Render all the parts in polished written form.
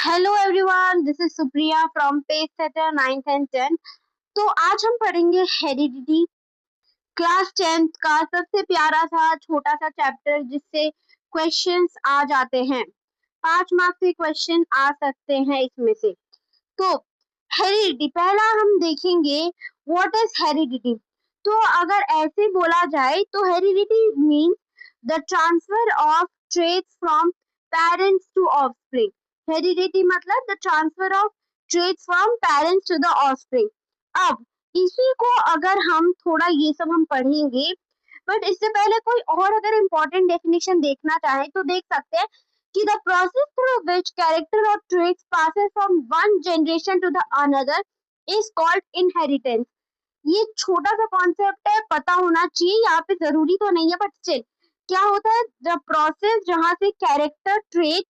Hello everyone, this is Supriya from page setter 9th and 10th। तो आज हम पढ़ेंगे हेरिडिटी, क्लास 10th का सबसे प्यारा सा छोटा सा चैप्टर जिससे क्वेश्चंस आ जाते हैं। 5 मार्क्स के क्वेश्चन आ सकते हैं इसमें से। तो हेरिडिटी पहला हम देखेंगे, व्हाट इज हेरिडिटी। तो अगर ऐसे बोला जाए तो heredity means the transfer of traits from parents to offspring. Heredity मतलब the transfer of traits from parents to the offspring. अब इसी को अगर हम थोड़ा ये सब हम पढ़ेंगे, बट इससे पहले कोई और अगर इम्पोर्टेंट डेफिनेशन देखना चाहे तो देख सकते हैं कि the process through which character or traits passes from one generation to the another is called inheritance। ये छोटा सा कॉन्सेप्ट है, पता होना चाहिए, यहाँ पे जरूरी तो नहीं है बट स्टिल क्या होता है, द प्रोसेस जहाँ से कैरेक्टर ट्रेट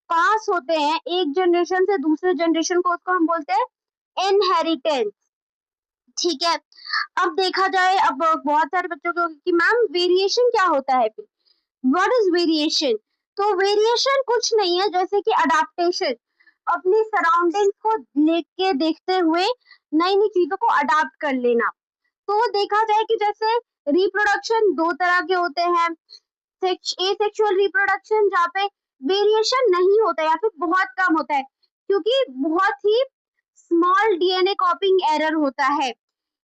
पास होते हैं एक जनरेशन से दूसरे जनरेशन को, उसको हम बोलते हैं इनहेरिटेंस। ठीक है, अब देखा जाए, अब बहुत सारे बच्चों को कि मैम वेरिएशन क्या होता है, व्हाट इज वेरिएशन। तो वेरिएशन कुछ नहीं है जैसे कि अडाप्टेशन, अपनी सराउंडिंग्स को लेके देखते हुए नई नई चीजों को अडाप्ट कर लेना। तो देखा जाए कि जैसे रिप्रोडक्शन दो तरह के होते हैं, एसेक्सुअल रिप्रोडक्शन जहाँ पे वेरिएशन नहीं होता या फिर बहुत कम होता है क्योंकि बहुत ही स्मॉल डीएनए कॉपिंग एरर होता है,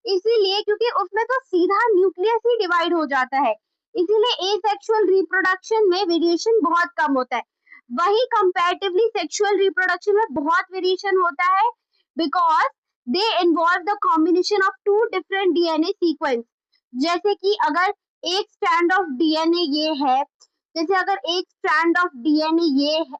इसीलिए क्योंकि उसमें तो सीधा न्यूक्लियस ही डिवाइड हो जाता है, इसीलिए एसेक्सुअल रिप्रोडक्शन में वेरिएशन बहुत कम होता है। वही कंपैरेटिवली सेक्सुअल रिप्रोडक्शन में बहुत वेरिएशन होता है because they involve the combination of two different DNA sequence. जैसे कि अगर एक स्ट्रैंड ऑफ डीएनए ये है, जैसे अगर एक स्ट्रैंड ऑफ डीएनए ये है,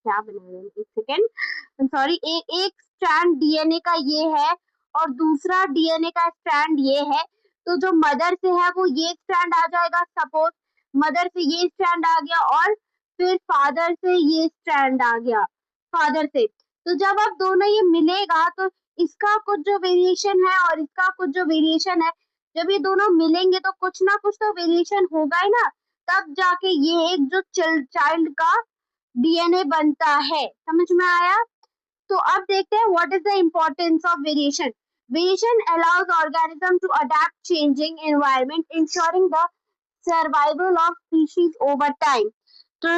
क्या बना रहे हैं, एक सेकेंड सॉरी, एक स्ट्रैंड डीएनए का ये है और दूसरा डीएनए का स्ट्रैंड ये है, तो जो मदर से है वो ये स्ट्रैंड आ जाएगा, सपोज मदर से ये स्ट्रैंड आ गया और फिर फादर से ये स्ट्रैंड आ गया, फादर से। तो जब अब दोनों ये मिलेगा तो इसका कुछ जो वेरिएशन है और इसका कुछ जो वेरिएशन है, जब ये दोनों मिलेंगे तो कुछ ना कुछ तो वेरिएशन होगा ही ना, तब जाके ये एक जो चाइल्ड का डीएनए बनता है। समझ में आया? तो अब देखते हैं what is the importance of variation. Variation allows organism to adapt changing environment ensuring the survival of species over time. तो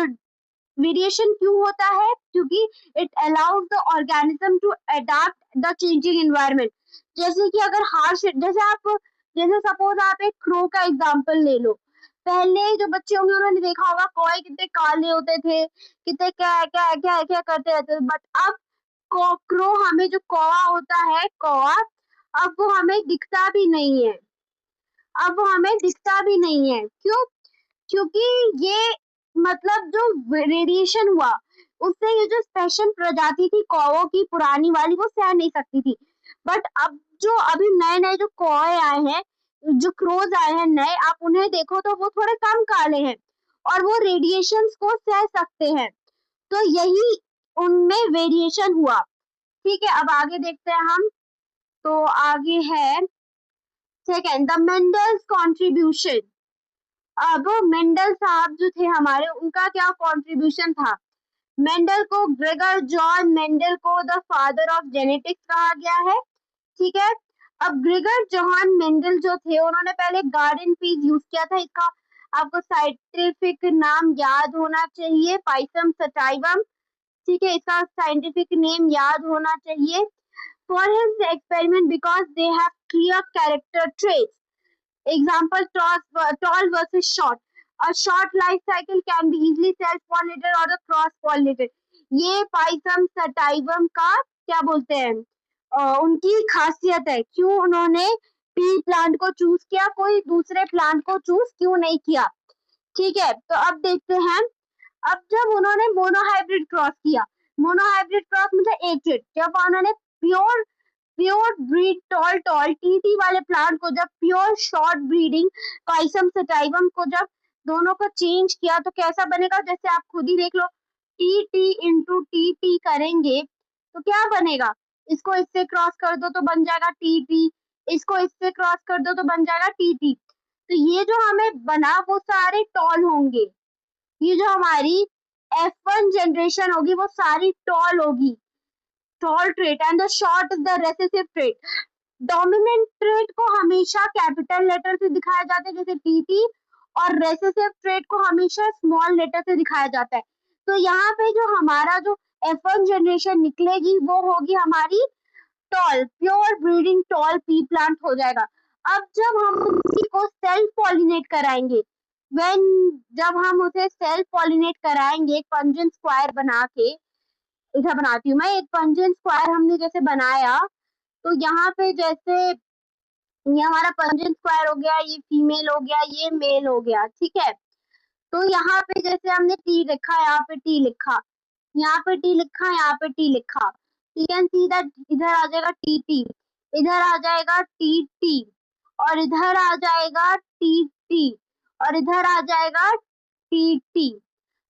वेरिएशन क्यों होता है? क्योंकि it allows the organism to adapt the changing environment. जैसे कि अगर हार्श, जैसे suppose आप एक क्रो का एग्जांपल ले लो, पहले जो बच्चे होंगे उन्होंने देखा होगा कौए कितने काले होते थे, कितने क्या क्या क्या क्या करते रहते थे, बट अब क्रो हमें जो कौवा होता है, कौवा अब वो हमें दिखता भी नहीं है, अब वो हमें दिखता भी नहीं है। क्यों? क्योंकि ये मतलब जो रेडिएशन हुआ उससे ये जो स्पेशल प्रजाति थी कौवों की पुरानी वाली वो सह नहीं सकती थी, बट अब जो अभी नए नए जो कौवे आए हैं, जो क्रोज आए हैं नए, आप उन्हें देखो तो वो थोड़े कम काले हैं और वो रेडिएशंस को सह सकते हैं, तो यही उनमें वेरिएशन हुआ। ठीक है, अब आगे देखते हैं हम। तो आगे है सेकेंड, द मेंडल्स कॉन्ट्रीब्यूशन। अब मेंडल साहब जो थे हमारे, उनका क्या कॉन्ट्रीब्यूशन था। मेंडल को, ग्रेगर जॉन मेंडल को द फादर ऑफ जेनेटिक्स कहा गया है। ठीक है, अब ग्रेगर जॉन मेंडल जो थे उन्होंने पहले गार्डन पीस यूज किया था, इसका आपको साइंटिफिक नाम याद होना चाहिए, पाइसम सटाइवम। ठीक है, इसका साइंटिफिक नेम याद होना चाहिए। For his experiment because they have clear character traits. Example, tall versus short. A short life cycle can be easily self-pollinated or a cross-pollinated. ये पाइसम सटाइवम का क्या बोलते हैं, उनकी खासियत है। क्यों उन्होंने पी प्लांट को चूज किया, कोई दूसरे प्लांट को चूज क्यों नहीं किया। ठीक है, तो अब देखते हैं। अब जब उन्होंने मोनोहाइब्रिड क्रॉस किया, मोनोहाइब्रिड क्रॉस मतलब एक ट्रेट, जब उन्होंने pure pure breed toll toll TT वाले प्लांट को, जब pure short breeding Pisum sativum को जब दोनों को चेंज किया तो कैसा बनेगा, जैसे आप खुद ही देख लो, T T into T T करेंगे तो क्या बनेगा, इसको इससे क्रॉस कर दो तो बन जाएगा टी टी, इसको इससे क्रॉस कर दो तो बन जाएगा टी टी। तो ये जो हमें बना वो सारे टॉल होंगे, ये जो हमारी F1 जनरेशन होगी वो सारी टॉल होगी, tall trait, and the short is the recessive trait. Dominant trait को हमेशा कैपिटल लेटर से दिखाया जाता है जैसे टीटी, और रेसेसिव ट्रेट को हमेशा स्मॉल लेटर से दिखाया जाता है। तो यहाँ पे जो हमारा जो F1 जनरेशन निकलेगी वो होगी हमारी tall, pure breeding tall pea plant हो जाएगा। अब जब हम उसी को सेल्फ पॉलिनेट कराएंगे, व्हेन जब हम उसे सेल्फ पॉलिनेट कराएंगे एक पंजन स्क्वायर बना के, इधर बनाती हूँ मैं एक पंजन स्क्वायर हमने जैसे बनाया, तो यहाँ पे जैसे ये हमारा पंजन स्क्वायर हो गया, ये फीमेल हो गया, ये मेल हो गया, ठीक है। तो यहाँ पे जैसे हमने टी लिखा, यहाँ पे टी लिखा, यहाँ पे टी लिखा, यहाँ पे टी लिखा, यू कैन सी दैट इधर आ जाएगा टी टी, इधर आ जाएगा टी टी, और इधर आ जाएगा टी टी, और इधर आ जाएगा टी टी।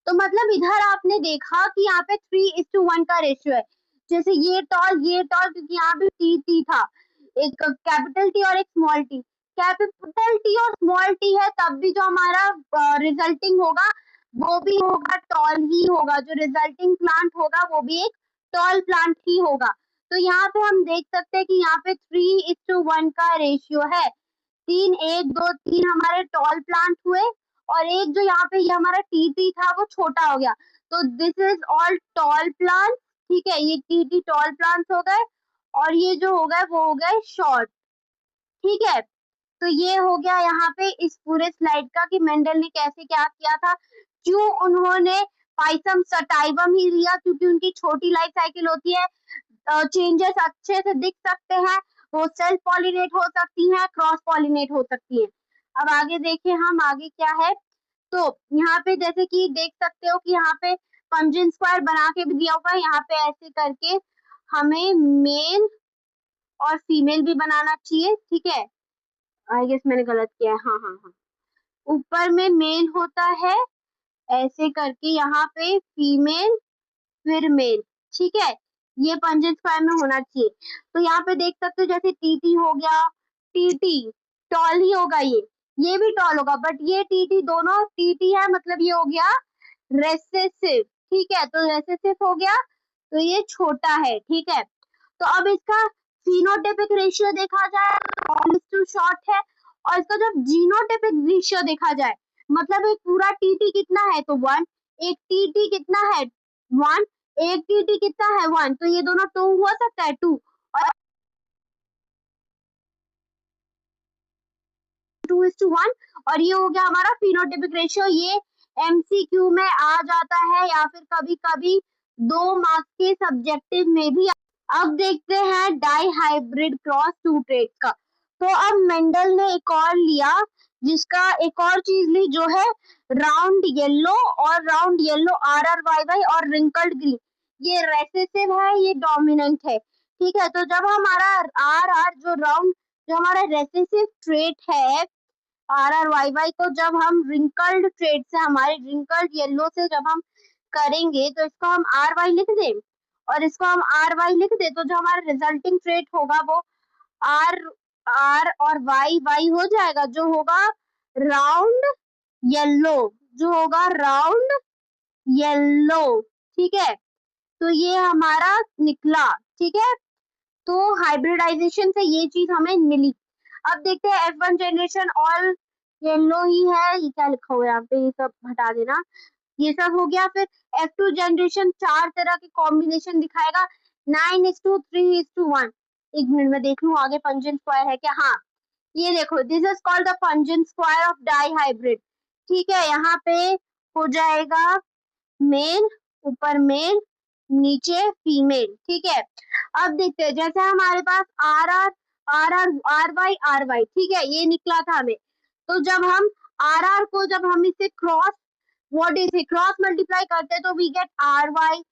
तो मतलब इधर आपने देखा कि यहाँ पे 3:1 का रेशियो है, जैसे ये टॉल क्योंकि यहाँ पे टी टी था, एक कैपिटल टी और एक स्मॉल टी, कैपिटल टी और स्मॉल टी है तब भी जो हमारा रिजल्टिंग होगा वो भी होगा टॉल ही होगा, जो रिजल्टिंग प्लांट होगा वो भी एक टॉल प्लांट ही होगा। तो यहाँ पे हम देख सकते हैं कि यहाँ पे 3:1 का रेशियो है, 3 हमारे टॉल प्लांट हुए, और एक जो यहाँ पे ये हमारा टीटी था वो छोटा हो गया। तो this is all tall plant, ठीक है, ये टीटी टॉल प्लांट्स हो गए, और ये जो हो गए वो हो गए शॉर्ट, ठीक है। तो ये हो गया यहाँ पे इस पूरे स्लाइड का कि मेंडल ने कैसे क्या किया था, क्यों उन्होंने पाइसम सटाइवम ही लिया, क्योंकि उनकी छोटी लाइफ साइकिल होती है, चेंजेस अच्छे से दिख सकते हैं, वो सेल्फ पॉलिनेट हो सकती हैं, क्रॉस पॉलिनेट हो सकती हैं। अब आगे देखिए हम आगे क्या है, तो यहाँ पे जैसे कि देख सकते हो कि यहाँ पे पंजन स्क्वायर बना के भी दिया हुआ है, यहाँ पे ऐसे करके हमें मेल और फीमेल भी बनाना चाहिए, ठीक है। आई गेस मैंने गलत किया है, हाँ, ऊपर में मेल होता है ऐसे करके, यहाँ पे फीमेल फिर मेल, ठीक है, ये पंजन स्क्वायर में होना चाहिए। तो यहाँ पे देख सकते हो जैसे टीटी हो गया, टीटी टॉल ही होगा, ये भी टॉल होगा, बट ये टीटी दोनों टीटी है, मतलब ये हो गया रेसेसिव, ठीक है, तो रेसेसिव हो गया, तो ये छोटा है, ठीक है। तो अब इसका फिनोटाइपिक रेशियो देखा जाए तो शॉर्ट है, और इसका जब जीनोटाइपिक रेशियो देखा जाए, मतलब एक पूरा टीटी कितना है तो 1, एक टीटी कितना है 1, एक टीटी कितना है 1, तो ये दोनों 2 हो सकता है 2, और 2:1, और ये हो गया हमारा फिनोटाइपिक रेशियो। ये एमसीक्यू में आ जाता है या फिर कभी कभी 2 मार्क्स के सब्जेक्टिव में भी। अब देखते हैं डाई हाइब्रिड क्रॉस 2 ट्रेट्स का। तो अब मेंडल ने एक और लिया, जिसका एक और चीज ली जो है राउंड येलो, और राउंड येलो RRYY और रिंकल्ड ग्रीन, ये रेसेसिव है, ये डोमिनेंट है, ठीक है। तो जब हमारा RR जो राउंड जो हमारा रेसेसिव ट्रेट है RRYY को जब हम रिंकल्ड ट्रेट से, हमारे रिंकल्ड येलो से जब हम करेंगे, तो इसको हम RY लिख दें और इसको हम RY लिख दे, तो जो हमारा रिजल्टिंग ट्रेट होगा वो R और Y हो जाएगा, जो होगा राउंड येलो, जो होगा राउंड येलो, ठीक है। तो ये हमारा निकला, ठीक है। तो हाइब्रिडाइजेशन से ये चीज हमें मिली। अब देखते हैं F1 जनरेशन ऑल येलो ही है, ये क्या लिखा हुआ है यहाँ पे, ये सब हटा देना, ये सब हो गया। फिर F2 जनरेशन 4 तरह के कॉम्बिनेशन दिखाएगा, 9:3:1। एक मिनट में देख लूं आगे पंजन स्क्वायर है क्या, हाँ ये देखो, this is called the Punnett square of dihybrid, ठीक है। यहाँ पे हो जाएगा मेल, ऊपर मेल, नीचे फीमेल, ठीक है। अब देखते हैं, जैसे हमारे पास RR ठीक है, ये निकला था हमें। तो जब हम RR को जब हम इसे क्रॉस क्रॉस मल्टीप्लाई करते हैं, तो वी गेट RY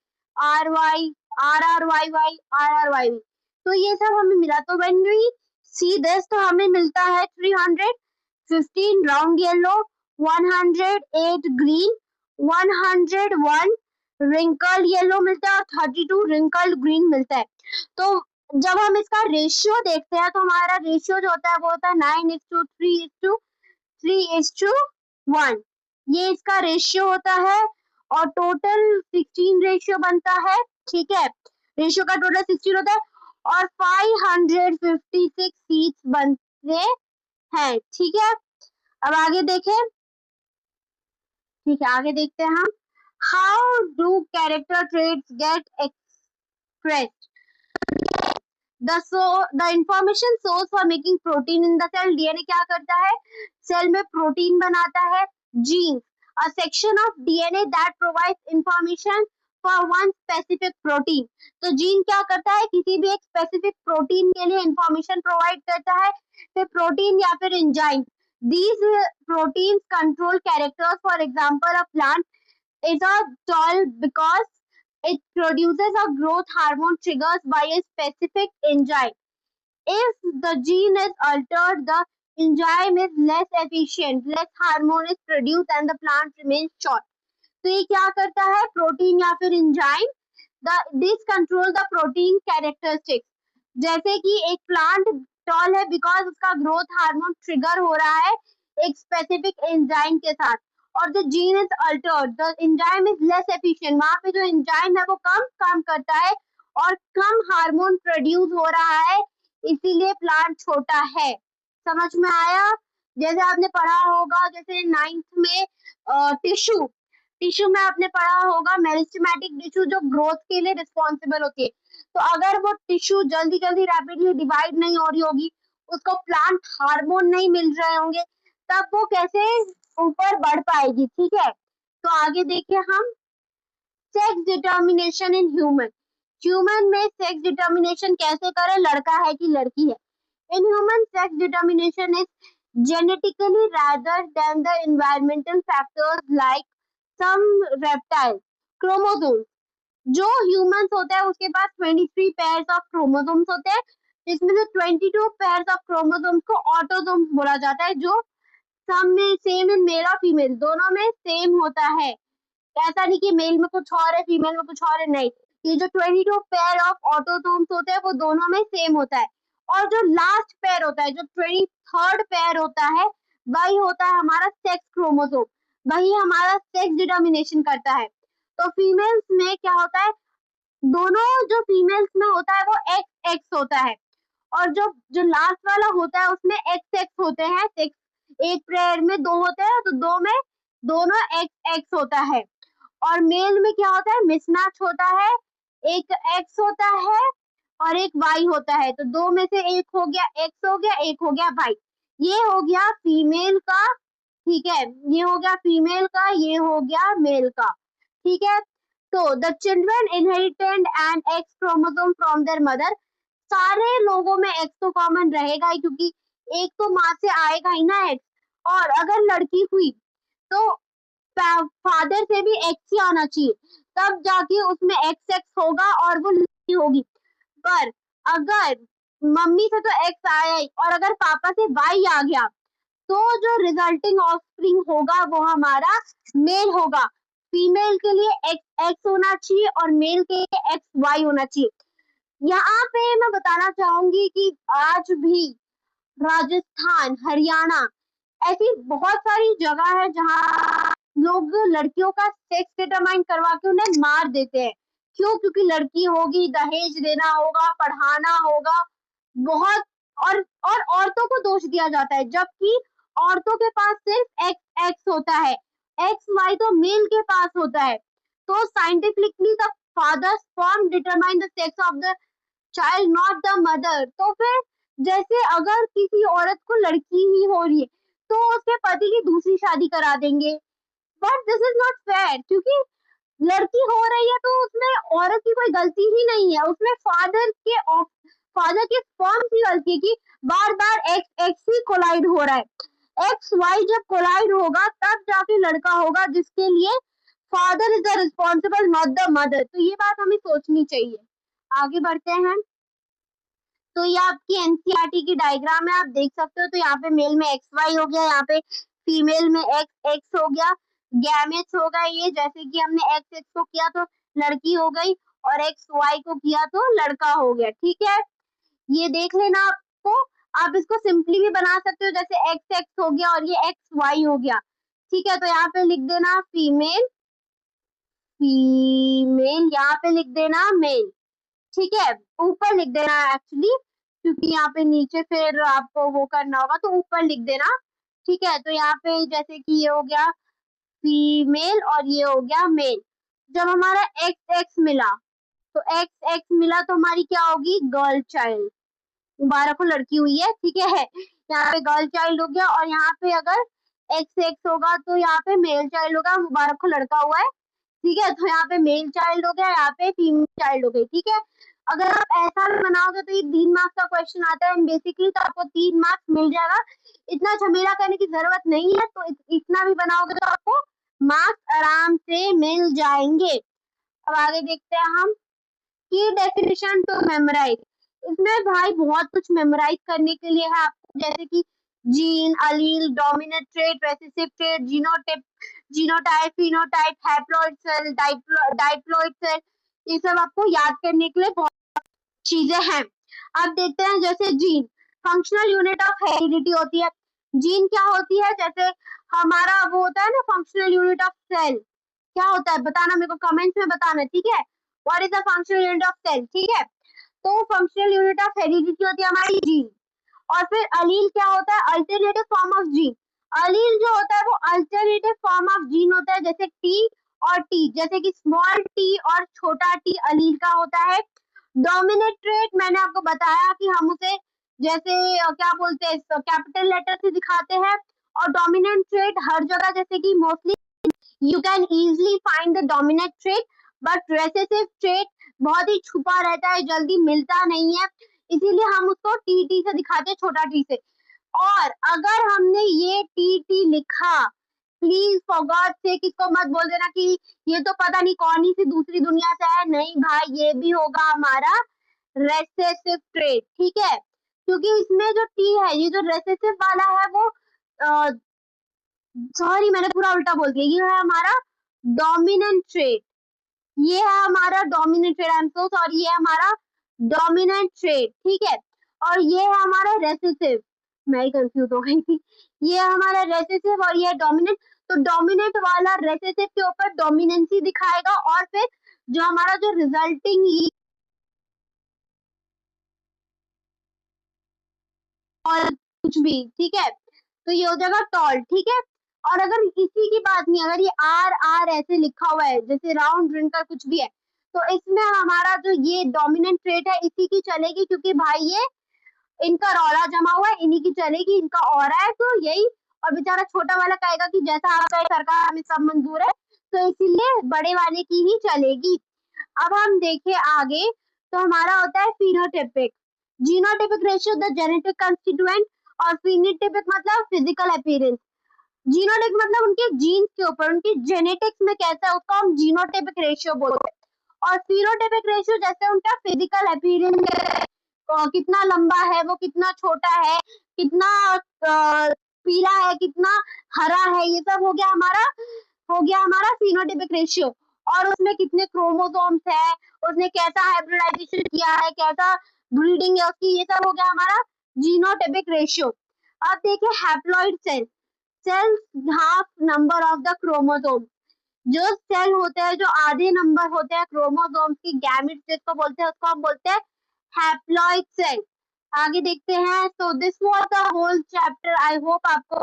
RRYY। तो ये सब हमें मिला, तो व्हेन वी सी दिस, तो हमें मिलता है 315 round yellow, 108 green, 101 wrinkled yellow मिलता है, और 32 रिंकल्ड ग्रीन मिलता है। तो जब हम इसका रेशियो देखते हैं, तो हमारा रेशियो जो होता है वो होता है 9:3:1, ये इसका रेशियो होता है। और टोटल 16 रेशियो बनता है, ठीक है, रेशियो का टोटल 16 होता है और 556 सीट्स बनते हैं, ठीक है। अब आगे देखें, ठीक है, आगे देखते हैं हम, how do character traits get expressed. the information source for making protein in the cell, DNA क्या करता है, सेल में प्रोटीन बनाता है, gene, a section of DNA that provides information for one specific protein। तो जीन क्या करता है, किसी भी एक स्पेसिफिक प्रोटीन के लिए इंफॉर्मेशन प्रोवाइड करता है, फिर प्रोटीन या फिर enzyme, these proteins control characters, for example a plant is a tall because it produces a growth hormone triggered by a specific enzyme. If the gene is altered, the enzyme is less efficient, less hormone is produced and the plant remains short. तो ये क्या करता है, protein या फिर enzyme, this control the protein characteristics. जैसे कि एक प्लांट टॉल है बिकॉज उसका ग्रोथ हार्मोन ट्रिगर हो रहा है एक स्पेसिफिक एंजाइम के साथ, और the gene is Altered, the enzyme is less efficient, वहां पे जो एंजाइम है वो कम काम करता है और कम हार्मोन प्रोड्यूस हो रहा है, इसीलिए प्लांट छोटा है। समझ में आया? जैसे आपने पढ़ा होगा, जैसे 9th में टिश्यू टिश्यू में आपने पढ़ा होगा मेरिस्टेमेटिक टिश्यू जो ग्रोथ के लिए रिस्पॉन्सिबल होती है। तो अगर वो टिश्यू जल्दी जल्दी रैपिडली डिवाइड नहीं हो रही होगी, उसको प्लांट हार्मोन नहीं मिल रहे होंगे, तब वो कैसे ऊपर बढ़ पाएगी, ठीक है। तो आगे देखिए हम, sex determination in human. Human में सेक्स डिटर्मिनेशन कैसे करें, लड़का है कि लड़की है। In human sex determination is genetically rather than the environmental factors like some reptiles। Chromosome, जो ह्यूमंस होते हैं उसके पास 23 पेयर्स ऑफ क्रोमोसोम्स होते हैं, जिसमें से 22 पेयर्स ऑफ क्रोमोसोम्स को ऑटोसोम्स बोला जाता है, जो सब में सेम इन मेल और फीमेल, दोनों में सेम होता है। ऐसा नहीं कि मेल में कुछ और है फीमेल में कुछ और है, नहीं, ये जो 22 पेयर ऑफ ऑटोसोम्स होते हैं वो दोनों में सेम होता है। और जो लास्ट पेयर होता है, जो 23rd पेयर होता है, वही होता है हमारा सेक्स क्रोमोसोम, वही हमारा सेक्स डिटर्मिनेशन करता है। तो फीमेल्स में क्या होता है, दोनों जो फीमेल्स में होता है वो एक्स एक्स होता है, और जो जो लास्ट वाला होता है उसमें एक्स एक्स होते हैं, सेक्स एक पेयर में दो होते हैं तो दो में दोनों एक्स एक्स होता है। और मेल में क्या होता है, मिसमैच होता है, एक एक्स होता है और एक वाई होता है, तो दो में से एक हो गया एक्स हो गया, एक हो गया वाई, ये हो गया फीमेल का, ठीक है, ये हो गया फीमेल का, ये हो गया मेल का, ठीक है। तो the children inherited an X chromosome from their mother, सारे लोगों में एक्स तो कॉमन रहेगा ही, क्योंकि एक तो माँ से आएगा ही ना एक्स, और अगर लड़की हुई तो फादर से भी एक्स ही आना चाहिए, तब जाके उसमें एक्स एक्स होगा और वो लड़की होगी। पर अगर मम्मी से तो एक्स आया ही और अगर पापा से वाई आ गया, तो जो रिजल्टिंग ऑफस्प्रिंग होगा वो हमारा मेल होगा। फीमेल के लिए एक्स एक्स होना चाहिए और मेल के लिए एक्स वाई होना चाहिए। यहाँ पे मैं बताना चाहूंगी कि आज भी राजस्थान, हरियाणा, ऐसी बहुत सारी जगह है जहाँ लोग लड़कियों का सेक्स डिटरमाइन करवा के उन्हें मार देते हैं। क्यों? क्योंकि लड़की होगी, दहेज देना होगा, पढ़ाना होगा, बहुत, और औरतों को दोष दिया जाता है, जबकि औरतों के पास सिर्फ एक्स एक्स होता है, एक्स वाई तो मेल के पास होता है। तो scientifically the father sperm determine the sex of the child, not the mother. तो फिर जैसे अगर किसी औरत को लड़की ही हो रही है तो उसके पति की दूसरी शादी करा देंगे, but this is not fair, क्योंकि लड़की हो रही है तो उसमें औरत की कोई गलती ही नहीं है, उसमें फादर के स्पर्म की गलती है कि बार बार एक्स एक्स ही कोलाइड हो रहा है। एक्स वाई जब कोलाइड होगा तब जाके लड़का होगा, जिसके लिए father is the responsible, not the mother. तो ये बात हमें सोचनी चाहिए। आगे बढ़ते हैं। तो ये आपकी एनसीईआरटी की डायग्राम है, आप देख सकते हो। तो यहाँ पे मेल में एक्स वाई हो गया, यहाँ पे फीमेल में एक्स एक्स हो गया, गैमेट्स हो गए ये, जैसे कि हमने एक्स एक्स को किया तो लड़की हो गई और एक्स वाई को किया तो लड़का हो गया, ठीक है। ये देख लेना आपको, आप इसको सिंपली भी बना सकते हो, जैसे एक्स एक्स हो गया और ये एक्स वाई हो गया, ठीक है। तो यहाँ पे लिख देना फीमेल फीमेल, यहाँ पे लिख देना मेल, ठीक है, ऊपर लिख देना एक्चुअली, क्योंकि यहाँ पे नीचे फिर आपको वो करना होगा तो ऊपर लिख देना, ठीक है। तो यहाँ पे जैसे कि ये हो गया फीमेल और ये हो गया मेल। जब हमारा एक्स एक्स मिला तो एक्स एक्स मिला तो हमारी क्या होगी, गर्ल चाइल्ड, मुबारक हो लड़की हुई है, ठीक है। यहाँ पे गर्ल चाइल्ड हो गया और यहाँ पे अगर एक्स एक्स होगा तो यहाँ पे मेल चाइल्ड होगा, मुबारक हो लड़का हुआ है, ठीक है। तो यहाँ पे मेल चाइल्ड हो गया, यहाँ पे फीमेल चाइल्ड हो गई, ठीक है। अगर आप ऐसा बनाओगे तो ये 3 मार्क्स का क्वेश्चन आता है बेसिकली, तो आपको 3 मार्क्स मिल जाएगा, इतना झमेला करने की जरूरत नहीं है। तो इतना भी बनाओगे तो आपको मार्क्स आराम से मिल जाएंगे। अब आगे देखते हैं हम की डेफिनेशन टू मेमोराइज। इसमें भाई बहुत कुछ मेमोराइज करने के लिए है आपको, जैसे कि gene, allele, dominant trait, recessive trait, genotype, genotype, phenotype, haploid cell, diploid cell, ये सब आपको याद करने के लिए बहुत चीजें हैं। अब देखते हैं जैसे gene, functional unit of heredity होती है। जीन क्या होती है, जैसे हमारा वो होता है ना फंक्शनल यूनिट ऑफ सेल, क्या होता है बताना मेरे को कमेंट्स में बताना, ठीक है। What is the functional unit of cell, ठीक है। तो फंक्शनल यूनिट ऑफ हेरिडिटी होती है हमारी जीन। और फिर अलील क्या होता है, अल्टरनेटिव फॉर्म ऑफ जीन। अलील जो होता है वो अल्टरनेटिव फॉर्म ऑफ जीन होता है, जैसे टी और टी, जैसे कि स्मॉल टी और छोटा टी अलील का होता है। डोमिनेंट ट्रेट मैंने आपको बताया कि हम उसे जैसे क्या बोलते हैं कैपिटल लेटर से दिखाते हैं, और डोमिनेंट ट्रेट हर जगह, जैसे कि mostly you can easily find the dominant trait, but recessive trait बहुत ही छुपा रहता है, जल्दी मिलता नहीं है, इसीलिए हम उसको टी टी से दिखाते हैं, छोटा टी से। और अगर हमने ये टी टी लिखा, प्लीज फॉर गॉड से किसको मत बोल देना कि ये तो पता नहीं कौन ही सी दूसरी दुनिया से है, नहीं भाई, ये भी होगा हमारा रेसेसिव ट्रेट, ठीक है। क्योंकि इसमें जो टी है, ये जो रेसेसिव वाला है वो सॉरी मैंने पूरा उल्टा बोल दिया, ये है हमारा डोमिनेंट ट्रेट, ये है हमारा dominant trait, I am so sorry, ये है हमारा डोमिनेंट ट्रेट, ठीक है। और ये है हमारा रेसेसिव, मैं ही कंफ्यूज हो गई थी, ये है हमारा रेसेसिव और ये है डोमिनेंट। तो डोमिनेंट वाला रेसेसिव के ऊपर डोमिनेंसी दिखाएगा, और फिर जो हमारा जो रिजल्टिंग और कुछ भी, ठीक है, तो ये हो जाएगा टॉल, ठीक है। और अगर इसी की बात नहीं, अगर ये आर आर ऐसे लिखा हुआ है जैसे राउंड रिंग का कुछ भी है, तो इसमें हमारा जो ये डोमिनेंट ट्रेट है इसी की चलेगी, क्योंकि भाई ये इनका रौला जमा हुआ है, इन्हीं की चलेगी, इनका ऑरा है, तो यही। और बेचारा छोटा वाला कहेगा कि जैसा आपका सरकार हमें सब मंजूर है, तो इसीलिए बड़े वाले की ही चलेगी। अब हम देखें आगे, तो हमारा होता है phenotypic, genotypic ratio the genetic constituent, और फिनोटाइपिक मतलब फिजिकल अपीयरेंस। जीनोटाइप मतलब उनके जीन्स के ऊपर, उनकी जेनेटिक्स में कैसा है उसको हम जीनोटाइपिक रेशियो बोलते हैं। और फिनोटाइपिक रेशियो जैसे उनका फिजिकल अपीयरेंस है, कितना लंबा है वो, कितना छोटा है, कितना पीला है, कितना हरा है, ये सब हो गया हमारा फिनोटाइपिक रेशियो। और उसमें कितने क्रोमोसोम्स है, उसने कैसा हाइब्रिडाइजेशन किया है, कैसा ब्रीडिंग है उसकी, ये सब हो गया हमारा जीनोटाइपिक रेशियो। अब देखिए haploid cell, cells half number of the chromosome, जो सेल होते हैं जो आधे नंबर होते हैं क्रोमोसोम्स की, गैमेट्स जिसको बोलते हैं उसको हम बोलते हैं हैप्लॉइड सेल। आगे देखते हैं। So this was the whole chapter, I hope आपको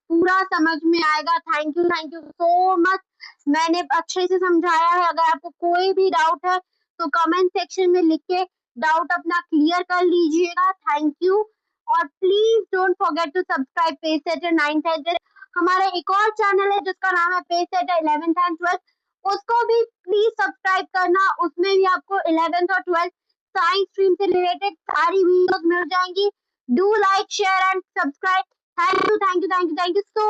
पूरा समझ में आएगा। थैंक यू सो मच, मैंने अच्छे से समझाया है। अगर आपको कोई भी डाउट है तो कमेंट सेक्शन में लिख के डाउट अपना क्लियर कर लीजिएगा। थैंक यू, और please don't forget to subscribe page setter 9th and 10th। हमारा एक और चैनल है जिसका नाम है page shutter 11th and 12th, उसको भी प्लीज सब्सक्राइब करना। उसमें भी आपको 11th और 12th साइंस स्ट्रीम से रिलेटेड सारी वीडियोस मिल जाएंगी। Do like, share and subscribe. Thank you so